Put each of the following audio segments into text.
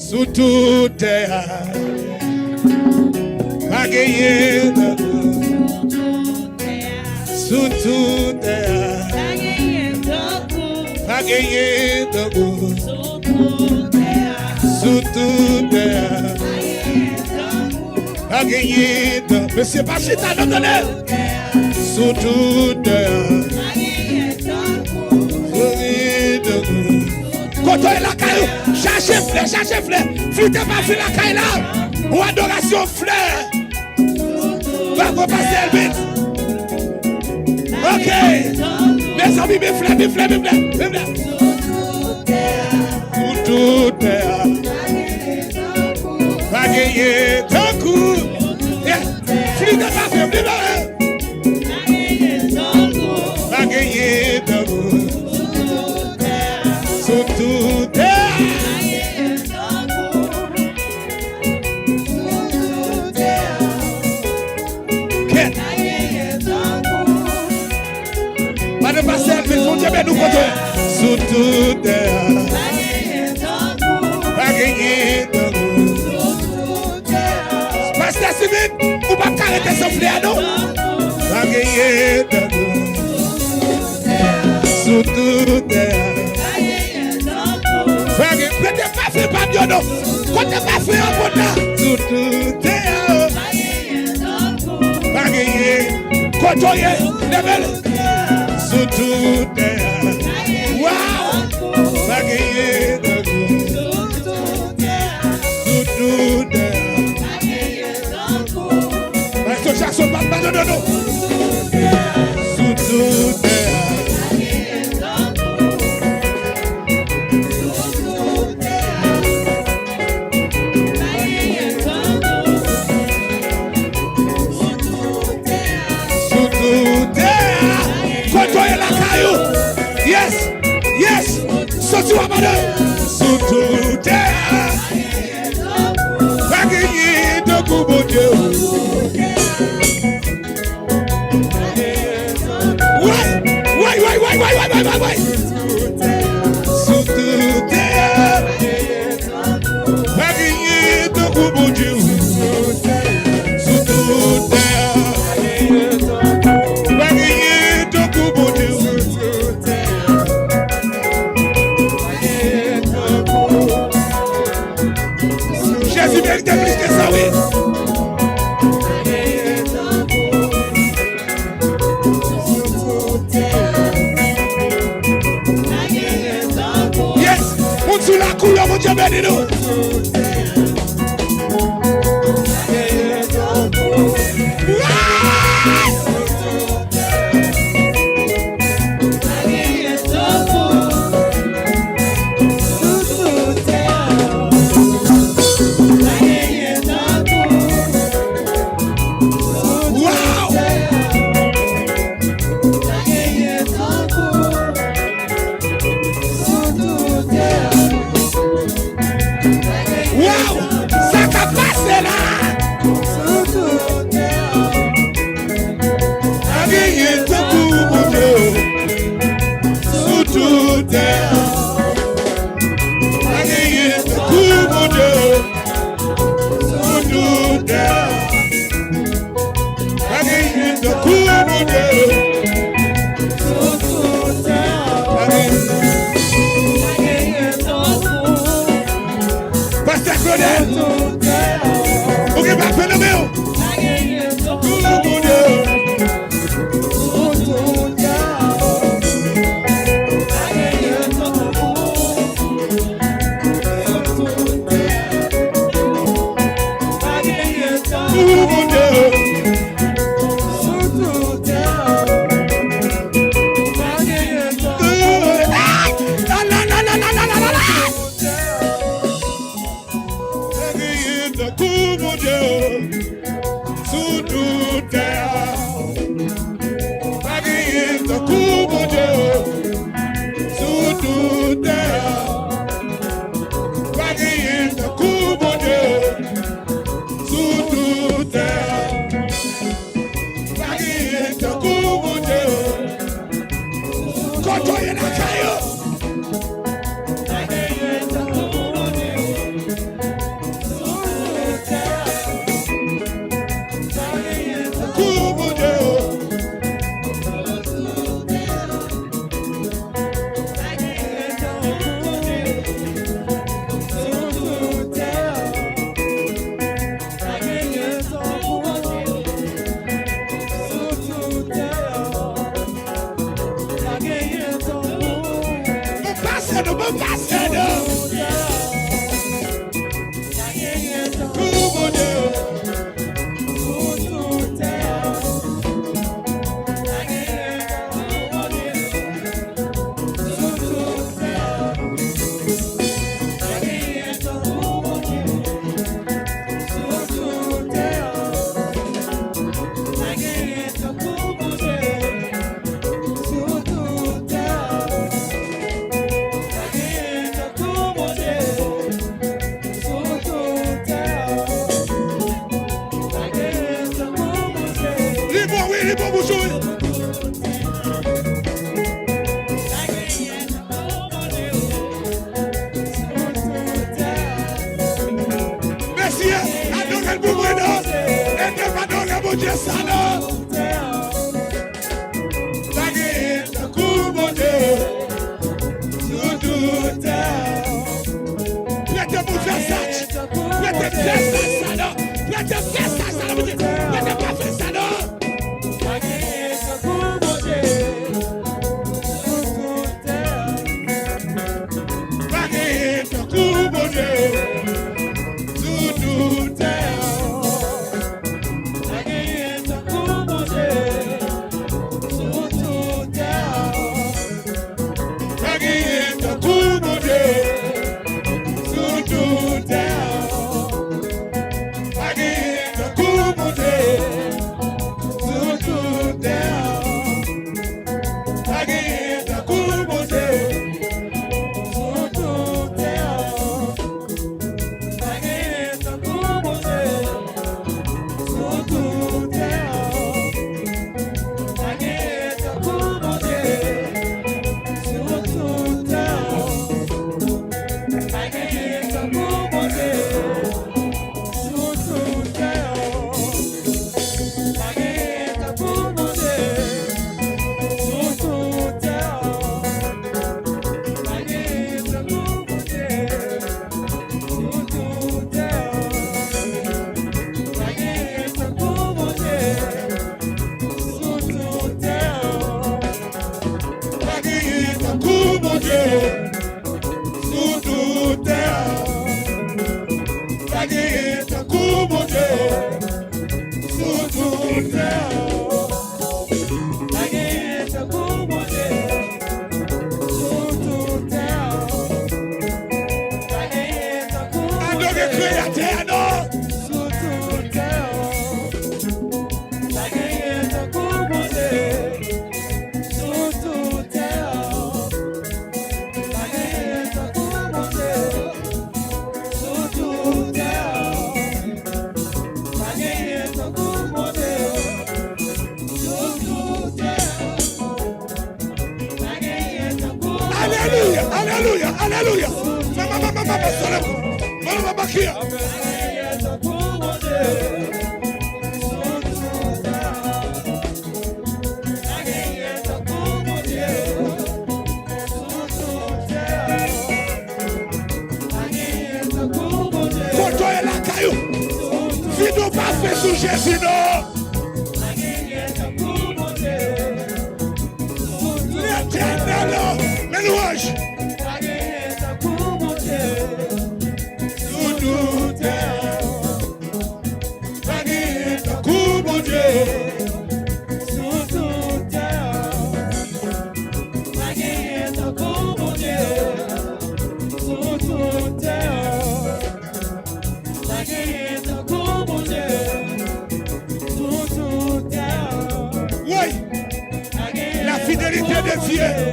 sous toute terre. Pas gagné de sous toute terre. Pas gagné de sous toute terre. Pas gagné de Monsieur Pachita, non, donnez. Sous toute terre. Quand on est la caillou, cherchez fleur. Foutez pas sur la caille là. Ou adoration fleur. Va vous passer le vite. Ok. Mes amis, mes fleurs. Sous toute terre. Pas gagner d'un coup. Flûte pas fait, pas gagner d'un coup. Sous toute terre. Madame Pasteur, mais son Dieu, nous comptons. Sous toute terre. Pas gagner d'un coup. Pasteur Simon, ou pas arrêter son frère, non? Pas gagner d'un coup. Sous toute terre. Prêtez pas fait pas bien non. Quand t'es pas fait en bon temps. Sous toute terre. Pas gagné. Quand on est level. Sous toute terre. Wow. Pas gagné. Sous toute terre. Parce que chaque chose pas non. Sous toute terre. Yes, sorti wa madame. Sous toute terre. Pas gagné de coup bon Dieu. Ouais. Sous toute terre. Pas gagné de coup bon Dieu. Sous toute terre. Pas gagné de coup bon Dieu. Jésus mérite plus que ça, oui. Yes, on sous la couleur, mon Dieu béni nous. Dieu ça non. Alléluia, alléluia. Vino pas fait sous Jésus, non. L'éternel, le louange. De Dieu.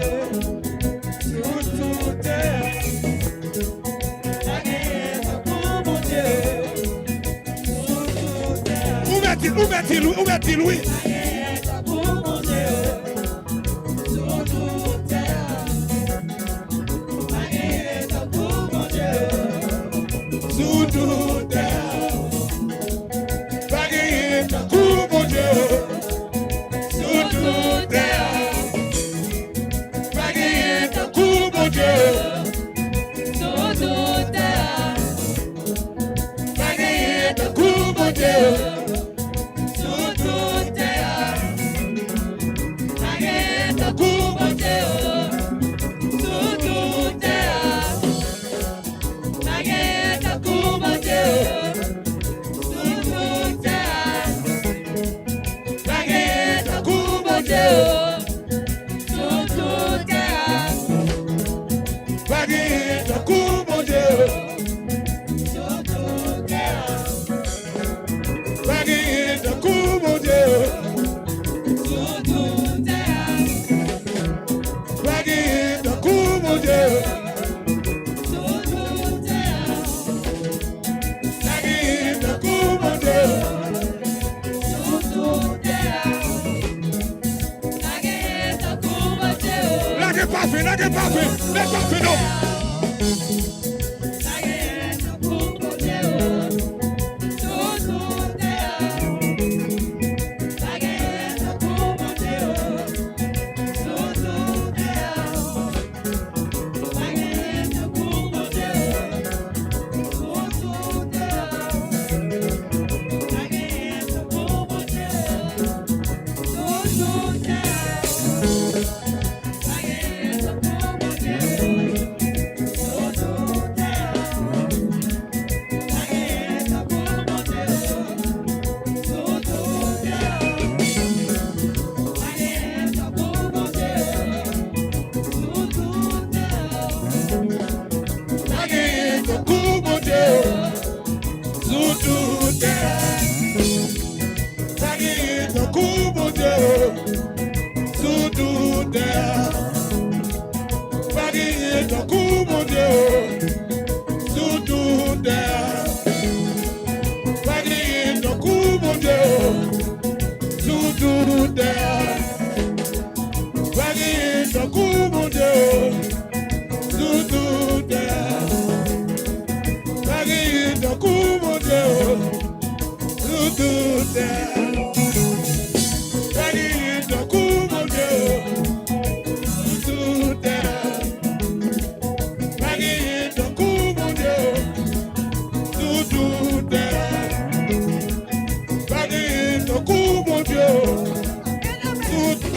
Où mettez Louis?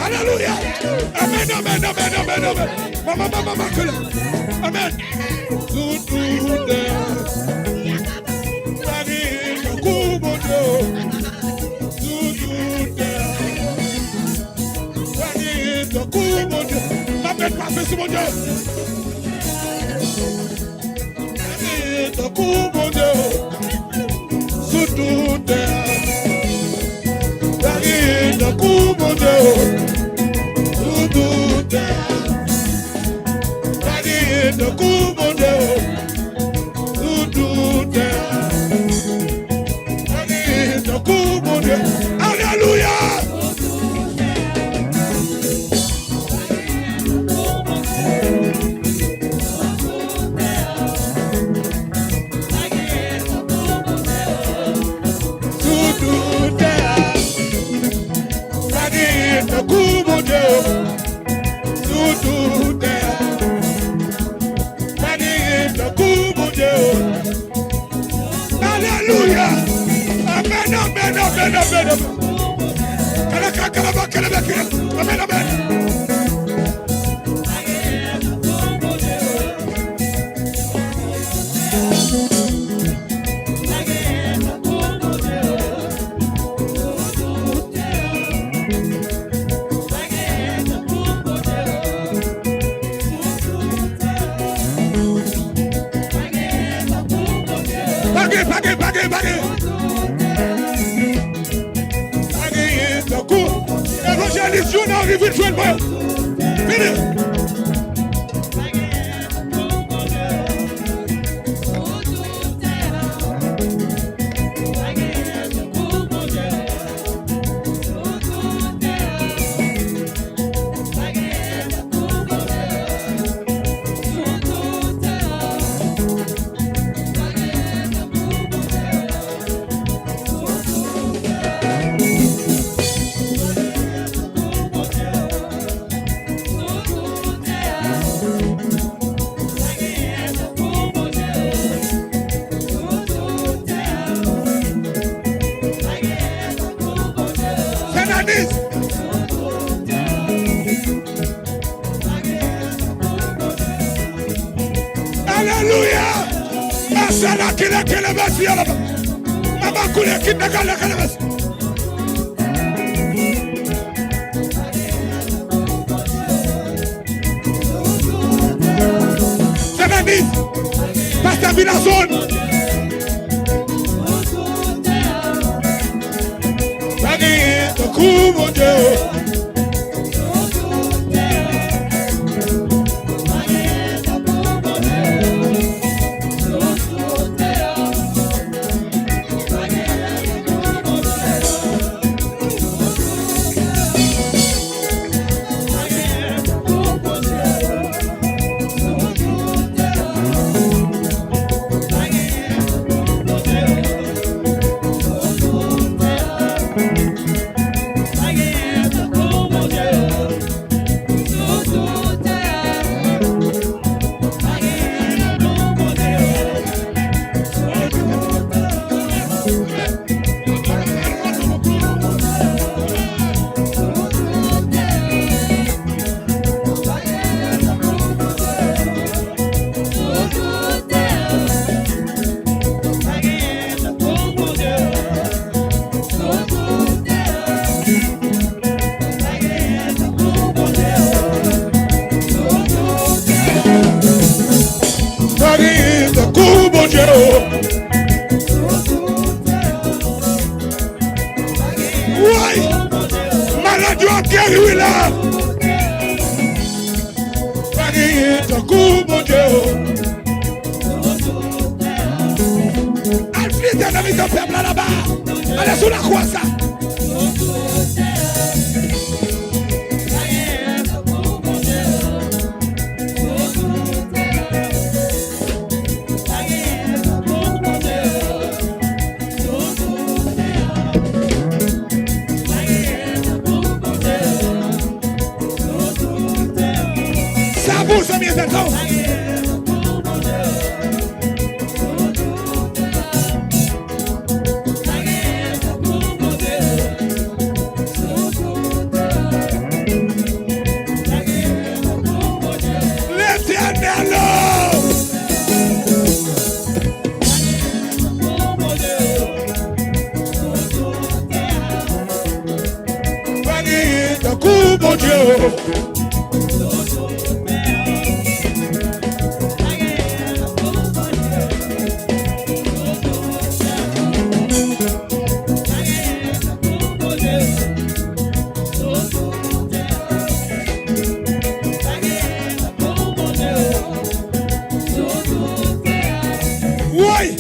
Hallelujah. Amen, amen, amen, amen, amen. Mama, mama, mama, amen. Pastor Binazon. mis ton peuple là-bas. Allez sur la croix ça. Ça bouge, mes amis. Mon Dieu. Oui.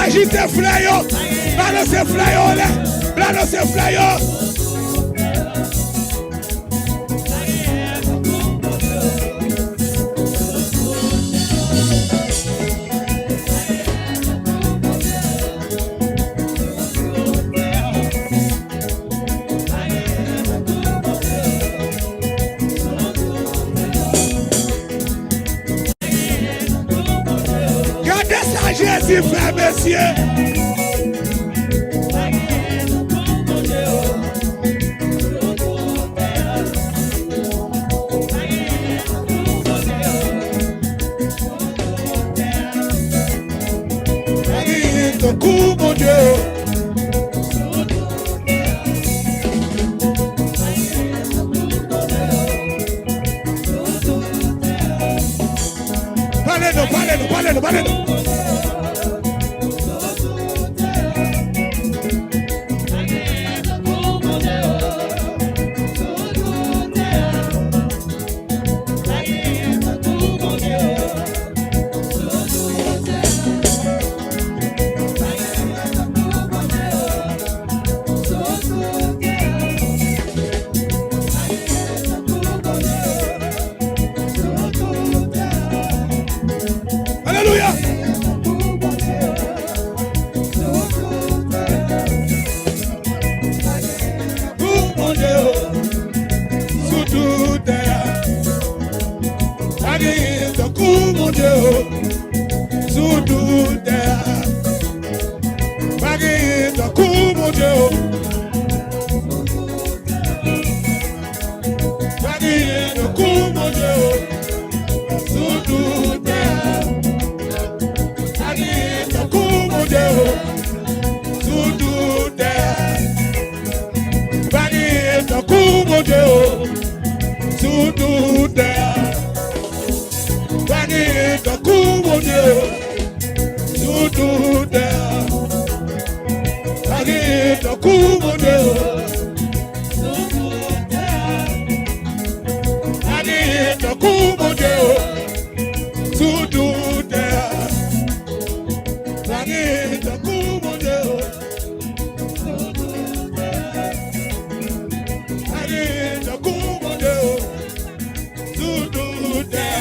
Agitez flayo, balancez flayo là, balancez flayo. Gardez ça Jésus, frère, messieurs. Mon Dieu. Parlez-nous. Alléluia. Mon Dieu, sous toute terre. Allez, ton coup, mon Dieu, sous toute terre. Allez, ton coup, mon Dieu. Allez, ton coup, mon Dieu, sous toute terre. Allez, ton coup, mon Dieu, sous toute terre. Allez, ton coup, mon Dieu, sous toute terre. Allez, ton coup, mon Dieu, sous toute terre. Allez, ton coup, mon Dieu, sous toute terre. Allez, ton coup, mon Dieu, sous toute terre. Allez, ton coup, mon Dieu, sous toute terre. Allez, ton coup, mon Dieu, sous toute terre.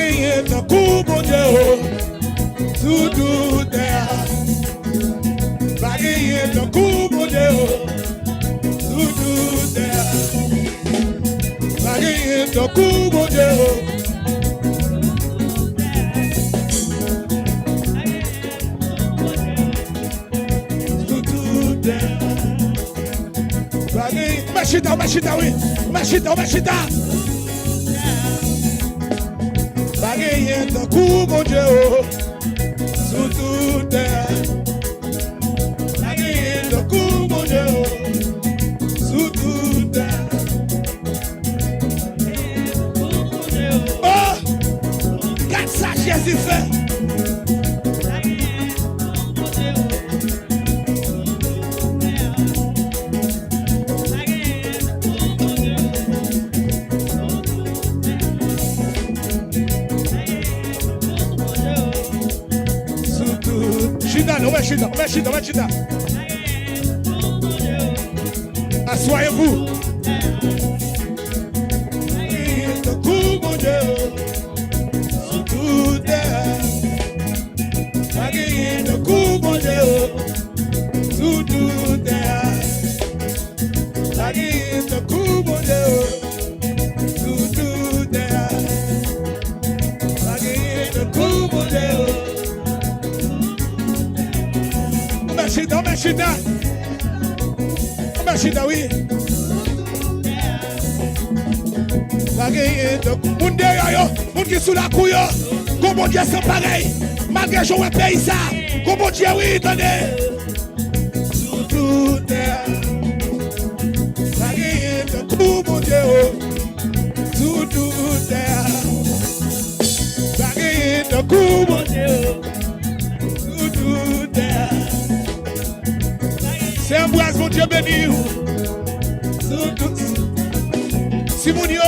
Bagay the coup mon Dieu. Tout there. Bagay the coup mon Dieu. Tout there. Bagay the coup mon Dieu. Machita, oui. Machita. Bagay the coup mon Dieu. Tout there. Bagay the coup mon Dieu. Tout there. Oh, 4 sacs Jésus fait. Chita. Assoyez-vous. Le coup, mon Dieu. Tout est. Le coup, mon Dieu. Tout est. Le coup, mon Dieu. Tout est. Le coup, mon Dieu. Machita, oui. Moun derrière, moun qui sous la couille, comme mon Dieu c'est pareil. Malgré je paye ça, comme mon Dieu, oui, attendez. Tout est. Comme mon Dieu, tout est. Comme mon Dieu. C'est un bois, mon Dieu béni. Simonio,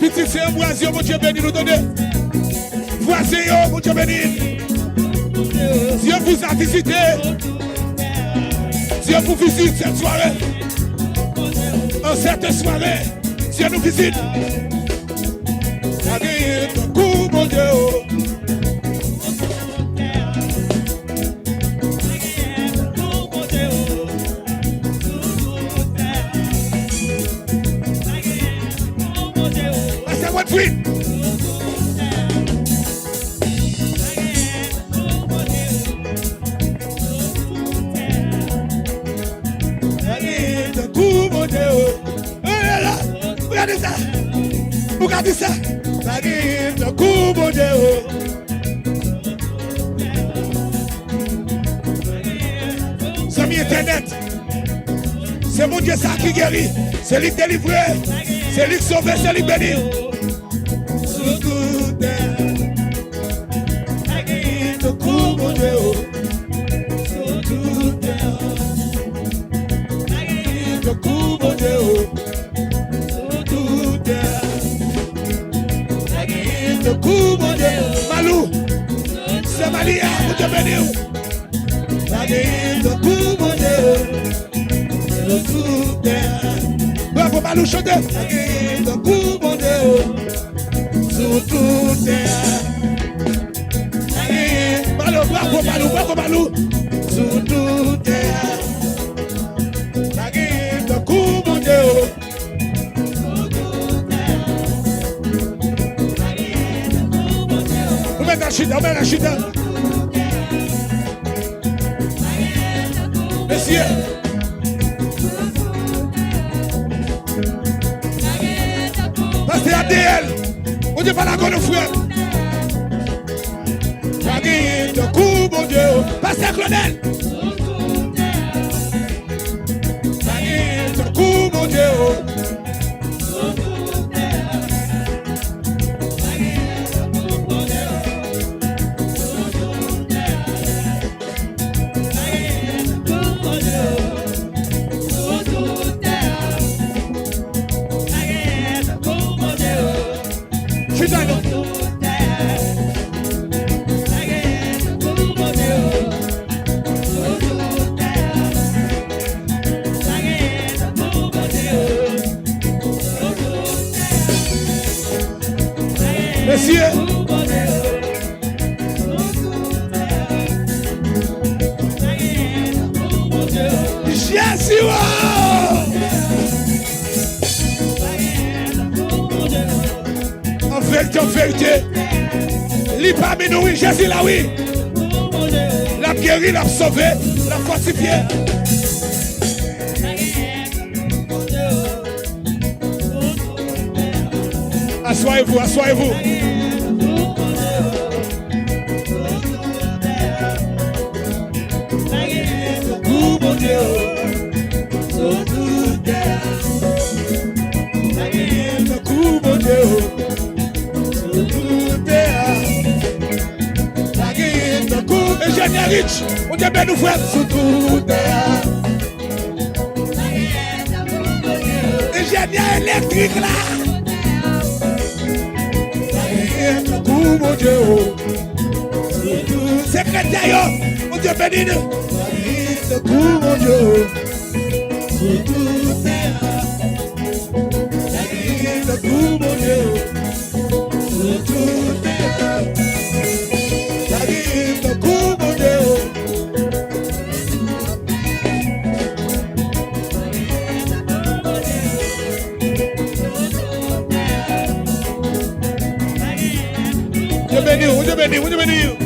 petit c'est un bois, mon Dieu béni, nous donnez. Voisin, mon Dieu béni. Dieu vous a visité. Dieu vous visite cette soirée. En cette soirée, Dieu nous visite. Agayez ton coup, mon Dieu. Oui. Regardez ça. Regardez ça. C'est mi internet. C'est mon Dieu ça qui guérit. C'est lui qui délivre. C'est lui qui sauve. C'est lui qui bénit. Malou, c'est Malia, vous te bénissez. Bravo Malou, chantez. Bravo Malou. Chita. Messieurs. Pasteur ADL. On dit pas la gueule, frère. Bagay de coup, mon Dieu. Pasteur Claudel. Bagay de coup, mon Dieu. Monsieur. Jésus. En vérité, il parmi nous, oui, Jésus là, oui. La guéri, la sauvé, la fortifié. Assoyez-vous, assoyez-vous. Ingénieur Rich, on dit bien nous frères. Ingénieur électrique là. Secrétaire, on dit béni nous. Vous devez bénir.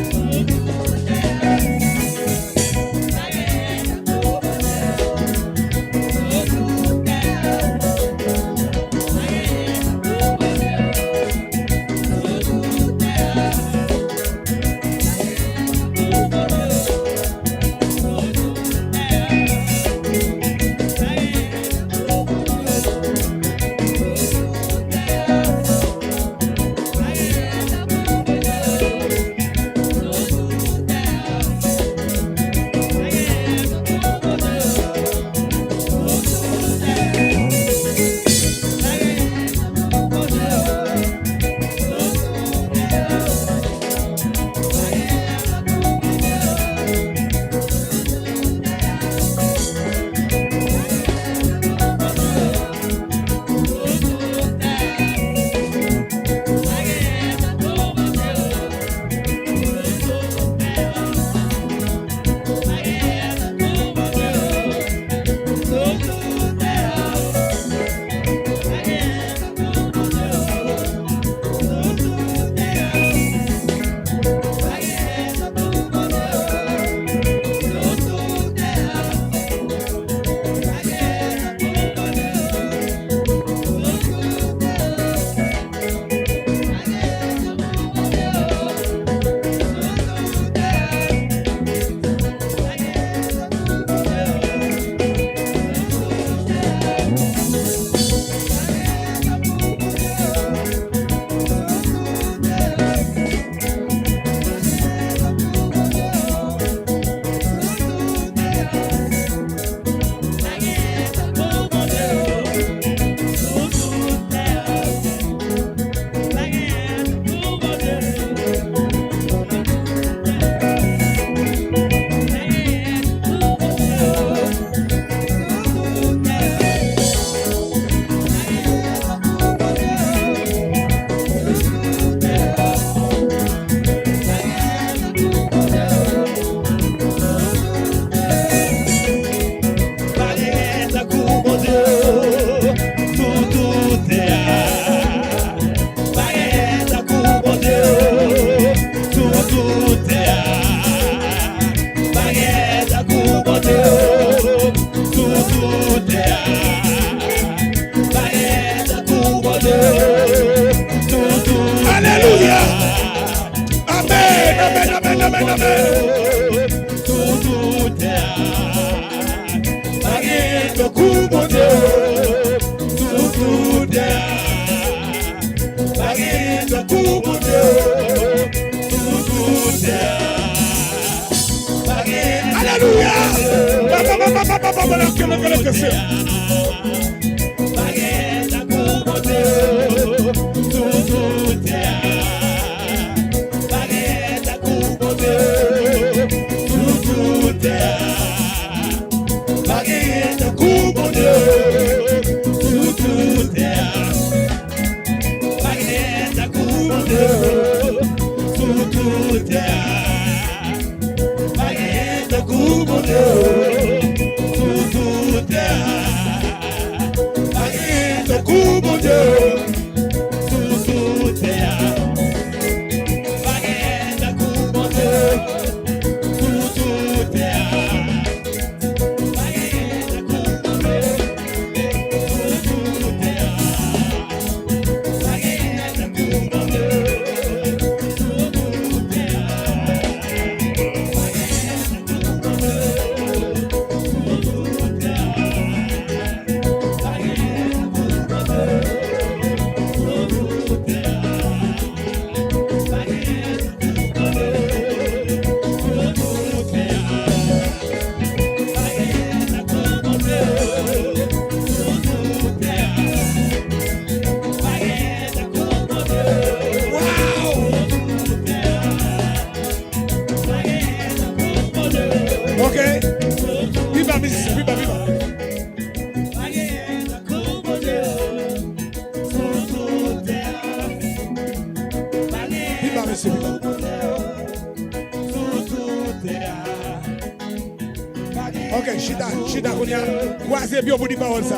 Ok, chita qu'on y a. Croisez bien pour dire parole ça.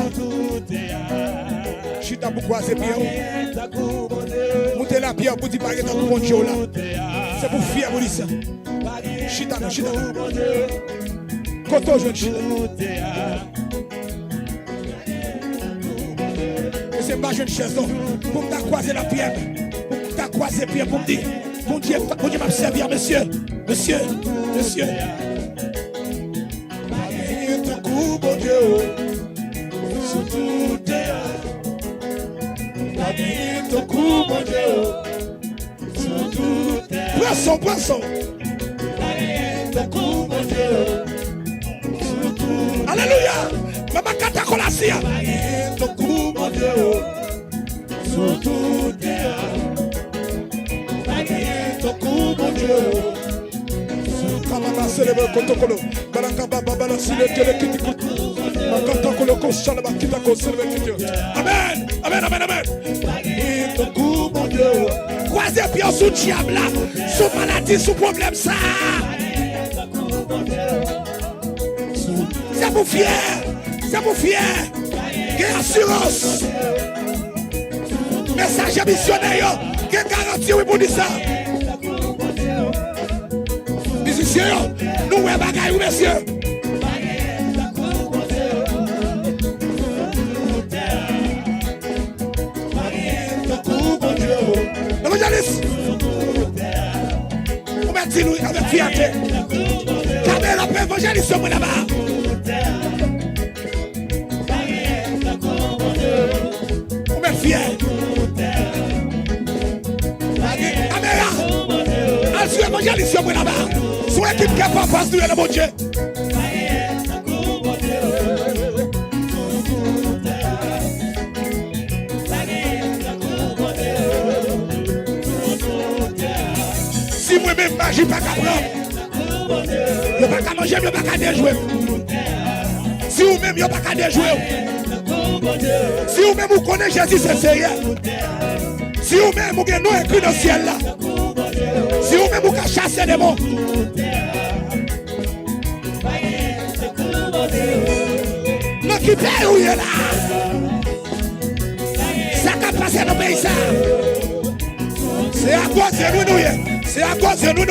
Chita pour croiser bien. Montez la pierre pour dire pas que dans le bon Dieu là. C'est pour fier pour dire ça. Chita. Koto jeune chita. Et c'est pas jeune chaise non. Pour que tu croiser la pierre. Pour que tu croiser pierre pour me dire. Mon Dieu m'a servir, monsieur. Bon Dieu, sur tout terre. Ton coup, bon Dieu, sur tout terre. Poisson. Ton coup, bon Dieu, sur tout. Alléluia. Maman Kata Kolasia. Ton coup, bon Dieu, sur tout terre. Ton coup, bon Dieu. Amen, amen. Croisez bien sous diable là, sous maladie, sous problème ça. C'est pour fier. Quelle assurance. Message missionnaire, quelle garantie oui pour dire ça. Musiciens, nous ouais bagaille, messieurs. Évangéliste, on va dire avec fierté. Caméra pour évangéliste, moi là-bas. On va fier. Caméra, allez évangéliste, moi là-bas. Sur l'équipe qui a pas face de le bon Dieu. Si moi-même magie pas qu'à prendre, je pas qu'à manger, je pas qu'à déjouer. Si vous-même vous pas qu'à déjouer, si vous-même vous connaissez Jésus c'est sérieux, si vous-même vous avez nous écrit dans le ciel là, si vous-même vous avez chassé des mots, nous qui payons là, ça qui a passé dans le pays ça, c'est à cause de nous. C'est à cause de nous.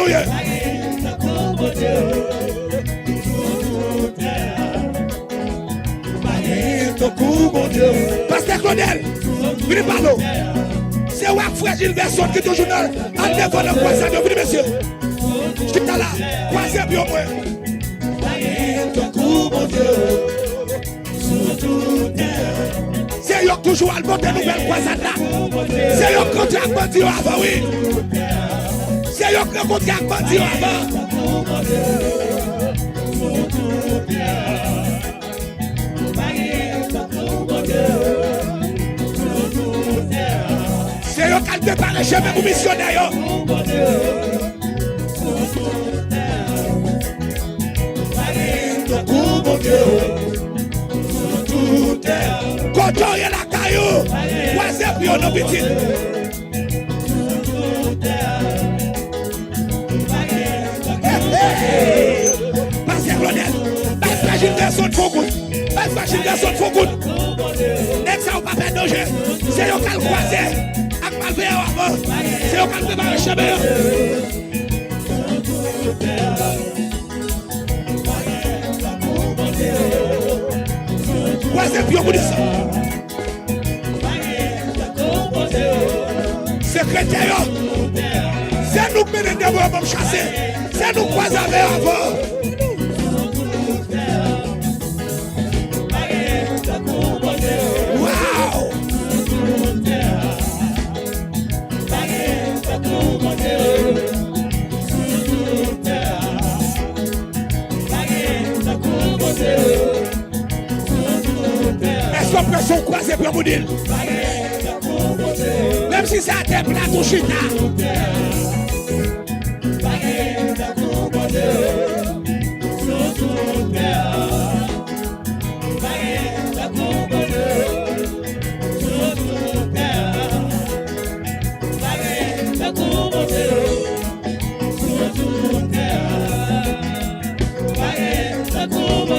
Pasteur Claudel, venez par nous. C'est Wak Fragile Version qui est toujours là. En devant le croisade, venez monsieur. Je suis là, croisez bien moi. C'est eux toujours à monter nouvelle croisade là. C'est eux qui ont dit avant, oui. C'est eux qui ont dit avant. C'est eux qui ont préparé chemin pour missionnaire. Quand on est la caillou, croisez puis on a petit. Pasteur Claudel, pas fragile personne faut good. Pas fragile personne faut good. Net ça ou pas faire danger. C'est eux qui ont croisé. Avec malgré avant. C'est eux qui ont préparé chemin. Croisez puis on vous dit ça. Secrétaire, c'est nous qui nous chasser. C'est nous croiser avant. Wow! Est-ce qu'on peut se croiser pour vous dire? Même si c'est à tes plateaux chita.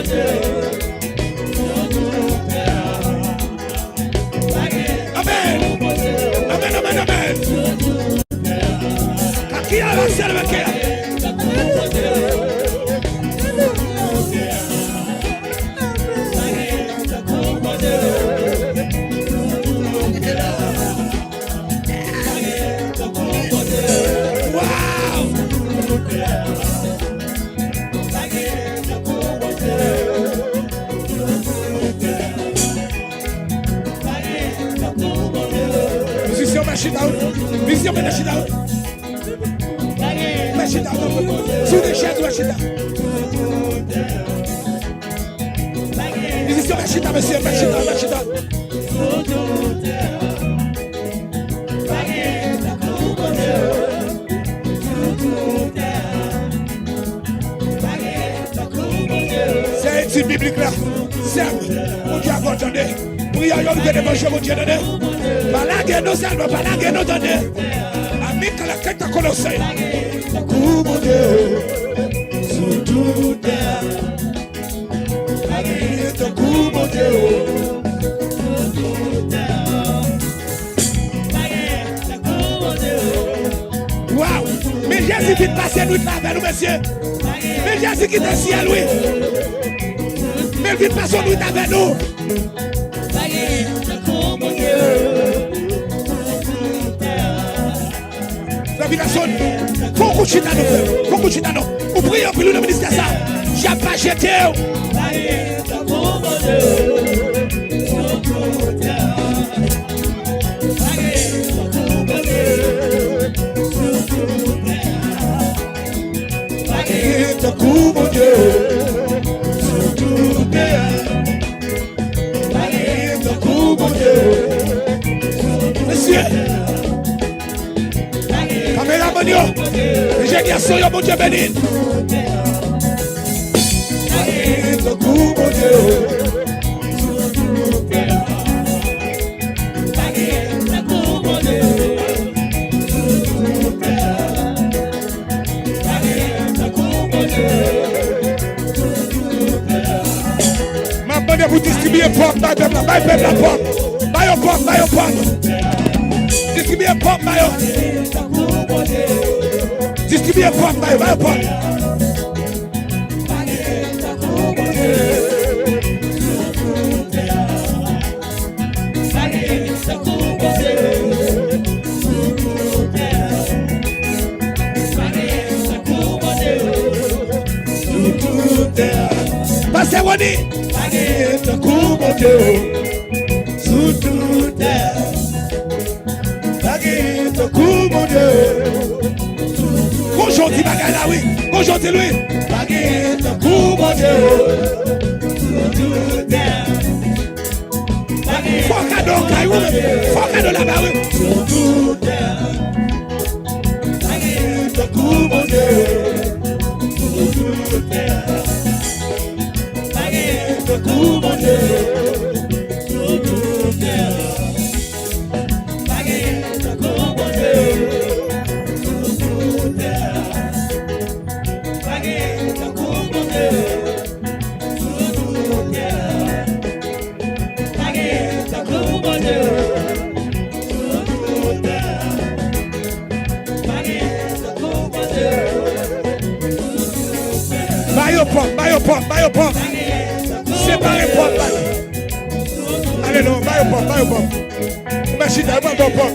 Yeah. Vision Menachida. Machida. Sous les chaises, Machida. Vision Machida, monsieur, Machida. C'est une biblique là. C'est mon Dieu a entendu. Prions, nous devons manger mon Dieu donné. Balagez nos âmes, balagez nos données. Avec la quête à Colossée. Coup mon Dieu, sous tout terre. Balagez ton coup mon Dieu, sous tout terre. Balagez ton coup mon Dieu. Waouh! Mais Jésus qui passe nous avec nous, monsieur. Mais Jésus qui est dans le ciel, oui. Mais vite passer nous avec nous. La vie sonne. Faut qu'on chita nous. Vous priez pour nous, le ministère ça. J'ai pas jeté. Monsieur, caméraman, j'ai dit à son mon Dieu béni. Vous distribuez porte, la porte. Distribuez porte, distribuez porte. Pasteur Wani. Ton coup mon Dieu, sous toute terre. Ton coup mon Dieu. Bonjour, dit Bagay là, oui. Bonjour, dit lui. Ton coup mon Dieu, sous toute terre. Faut cadeau, caillou, faut cadeau là-bas, oui. Sous toute terre. Ton coup mon Dieu, sous toute terre. Ton coup mon Dieu, sous toute terre. Ton coup mon Dieu, sous toute terre. Ton coup mon Dieu, sous toute terre. Ton coup mon Dieu, sous toute terre. Ton coup mon Dieu, sous toute terre. Buy your pop. Séparez porte là. Allez non, va au port. Merci d'avoir ton port.